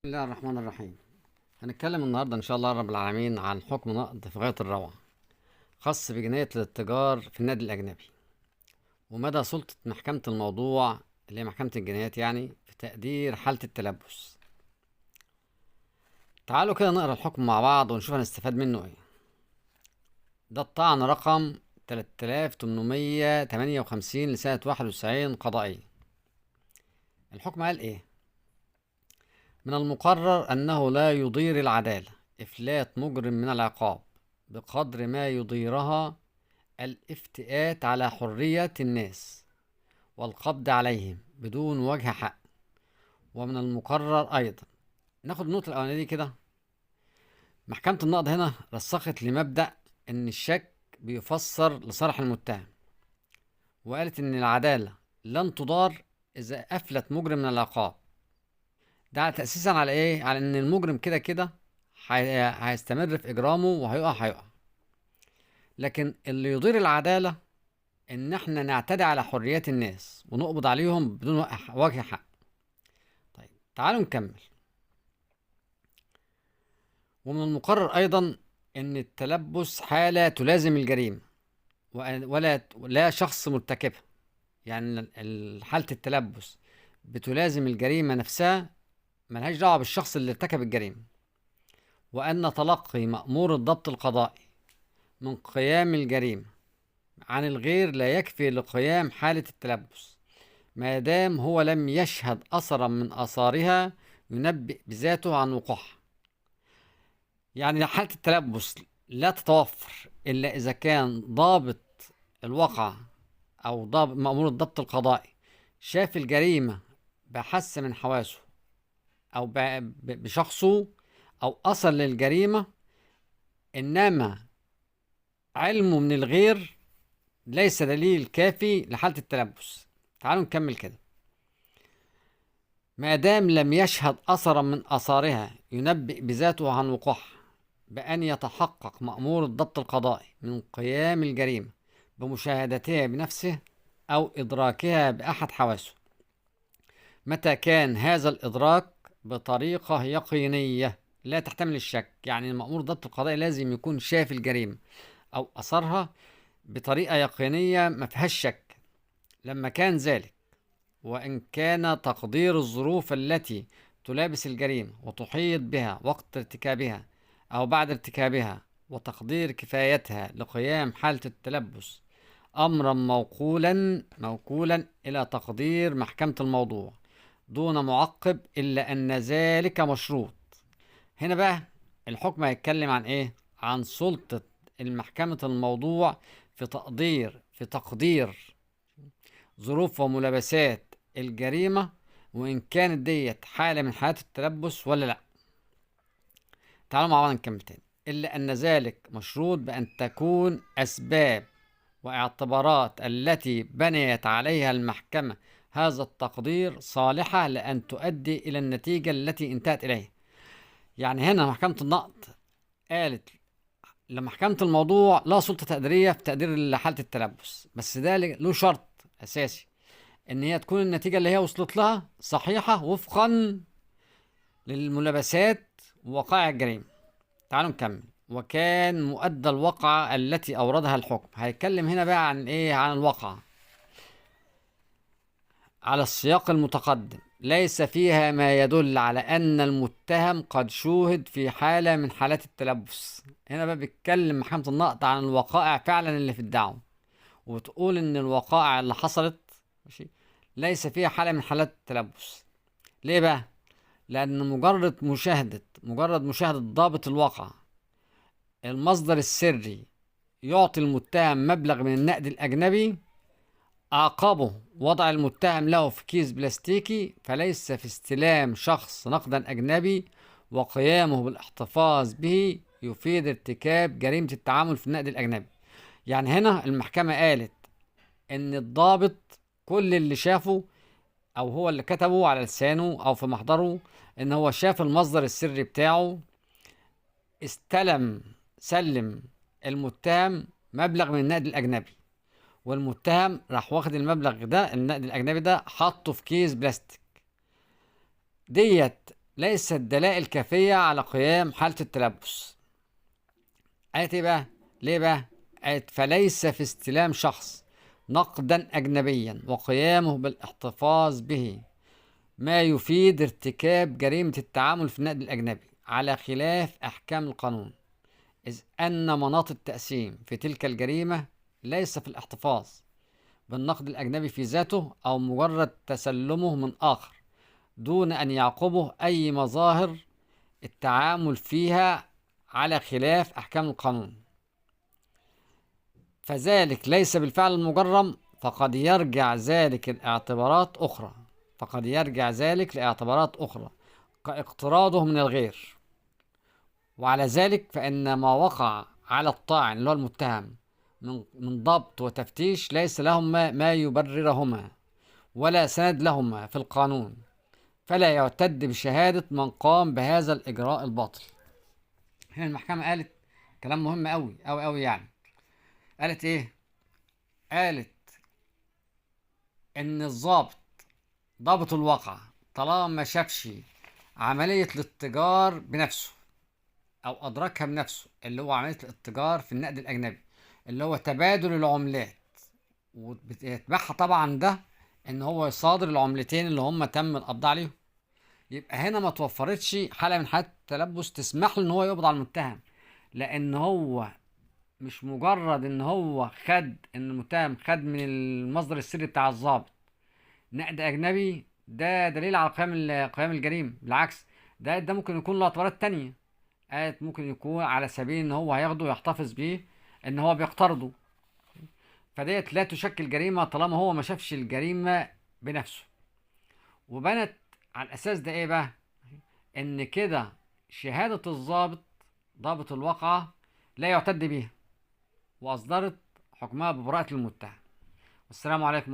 بسم الله الرحمن الرحيم. هنتكلم النهارده ان شاء الله رب العالمين عن حكم نقض في غاية الروعة خاص بجناية الاتجار في النادي الأجنبي، ومدى سلطة محكمة الموضوع اللي هي محكمة الجنايات يعني في تقدير حالة التلبس. تعالوا كده نقرا الحكم مع بعض ونشوف هنستفاد منه ايه. ده الطعن رقم 3858 لسنة 91 قضائية. الحكم قال ايه؟ من المقرر أنه لا يضير العدالة إفلات مجرم من العقاب بقدر ما يضيرها الافتئات على حرية الناس والقبض عليهم بدون وجه حق. ومن المقرر أيضا، ناخد النقطة الأولانية دي كده. محكمة النقض هنا رسخت لمبدأ إن الشك بيفسر لصالح المتهم، وقالت إن العدالة لن تضار إذا أفلت مجرم من العقاب. ده تأسيسا على إيه؟ على إن المجرم كده كده هيستمر في إجرامه وهيقع. لكن اللي يضير العدالة إن إحنا نعتدي على حريات الناس ونقبض عليهم بدون وجه حق. طيب تعالوا نكمل. ومن المقرر أيضا إن التلبس حالة تلازم الجريمة ولا شخص مرتكبها. يعني حالة التلبس بتلازم الجريمة نفسها، ملهاش دعوة بالشخص اللي ارتكب الجريمة. وأن تلقي مأمور الضبط القضائي من قيام الجريمة عن الغير لا يكفي لقيام حالة التلبس ما دام هو لم يشهد أثرا من آثارها ينبئ بذاته عن وقوعها. يعني حالة التلبس لا تتوفر إلا إذا كان ضابط الواقعة أو ضابط مأمور الضبط القضائي شاف الجريمة بحس من حواسه أو بشخصه أو أثر للجريمة، إنما علمه من الغير ليس دليل كافي لحالة التلبس. تعالوا نكمل كده. ما دام لم يشهد أثرا من آثارها ينبئ بذاته عن وقوعها بأن يتحقق مأمور الضبط القضائي من قيام الجريمة بمشاهدتها بنفسه أو إدراكها بأحد حواسه، متى كان هذا الإدراك بطريقة يقينية لا تحتمل الشك. يعني مأمور الضبط القضائي لازم يكون شاف الجريمة أو أثرها بطريقة يقينية ما فيهاش شك. لما كان ذلك، وإن كان تقدير الظروف التي تلابس الجريمة وتحيط بها وقت ارتكابها أو بعد ارتكابها وتقدير كفايتها لقيام حالة التلبس أمرا موكولا إلى تقدير محكمة الموضوع دون معقب، إلا أن ذلك مشروط. هنا بقى الحكم هيتكلم عن إيه؟ عن سلطة المحكمة الموضوع في تقدير ظروف وملابسات الجريمة، وإن كانت ديت حالة من حالات التلبس ولا لأ. تعالوا مع بعض نكمل تاني. إلا أن ذلك مشروط بأن تكون أسباب واعتبارات التي بنيت عليها المحكمة هذا التقدير صالحة لأن تؤدي إلى النتيجة التي انتهت إليها. يعني هنا محكمة النقض قالت لمحكمة الموضوع لا سلطة تقديرية في تقدير حالة التلبس، بس ده له شرط أساسي، ان هي تكون النتيجة اللي هي وصلت لها صحيحة وفقا للملابسات ووقائع الجريمة. تعالوا نكمل. وكان مؤدى الواقعة التي أوردها الحكم. هيتكلم هنا بقى عن إيه؟ عن الواقعة على السياق المتقدم ليس فيها ما يدل على أن المتهم قد شوهد في حالة من حالات التلبس. هنا بقى بيتكلم محكمة النقض عن الوقائع فعلا اللي في الدعوة، وتقول إن الوقائع اللي حصلت ماشي ليس فيها حالة من حالات التلبس. ليه بقى؟ لأن مجرد مشاهدة ضابط الواقع المصدر السري يعطي المتهم مبلغ من النقد الأجنبي، أعقبه وضع المتهم له في كيس بلاستيكي، فليس في استلام شخص نقدا أجنبي وقيامه بالاحتفاظ به يفيد ارتكاب جريمة التعامل في النقد الأجنبي. يعني هنا المحكمة قالت إن الضابط كل اللي شافه او هو اللي كتبه على لسانه او في محضره ان هو شاف المصدر السري بتاعه سلم المتهم مبلغ من النقد الاجنبي، والمتهم راح واخد المبلغ ده النقد الاجنبي ده حطه في كيس بلاستيك. ديت ليست دلائل كافية على قيام حالة التلبس. قالت ايه بقى؟ ليه بقى؟ قالت فليس في استلام شخص نقدا أجنبيا وقيامه بالاحتفاظ به ما يفيد ارتكاب جريمة التعامل في النقد الأجنبي على خلاف أحكام القانون، إذ أن مناط التقسيم في تلك الجريمة ليس في الاحتفاظ بالنقد الأجنبي في ذاته أو مجرد تسلمه من آخر دون أن يعقبه أي مظاهر التعامل فيها على خلاف أحكام القانون، فذلك ليس بالفعل المجرم، فقد يرجع ذلك لاعتبارات أخرى كاقتراضه من الغير. وعلى ذلك فإن ما وقع على الطاعن اللي هو المتهم من ضبط وتفتيش ليس لهما ما يبررهما ولا سند لهما في القانون، فلا يعتد بشهادة من قام بهذا الإجراء الباطل. هنا المحكمة قالت كلام مهم أوي أوي أوي يعني. قالت إيه؟ قالت إن ضابط الواقع طالما ما شافش عملية الاتجار بنفسه أو أدركها بنفسه، اللي هو عملية الاتجار في النقد الأجنبي اللي هو تبادل العملات، وبيتبعها طبعا ده إن هو يصادر العملتين اللي هم تم القبض عليهم، يبقى هنا ما توفرتش حالة من حالات التلبس تسمح له إن هو يقبض على المتهم، لأن هو مش مجرد إن هو إن المتهم خد من المصدر السري بتاع الضابط نقد أجنبي، ده دليل على قيام الجريمة. بالعكس، ده ممكن يكون له اعتبارات تانية. ممكن يكون على سبيل إن هو هياخده ويحتفظ بيه إن هو بيقترضه، فديت لا تشكل جريمة طالما هو ما شافش الجريمة بنفسه. وبنت على الأساس ده إيه بقى؟ إن كده شهادة ضابط الواقعة لا يعتد بيها، وأصدرت حكمها ببراءة المتهم. والسلام عليكم.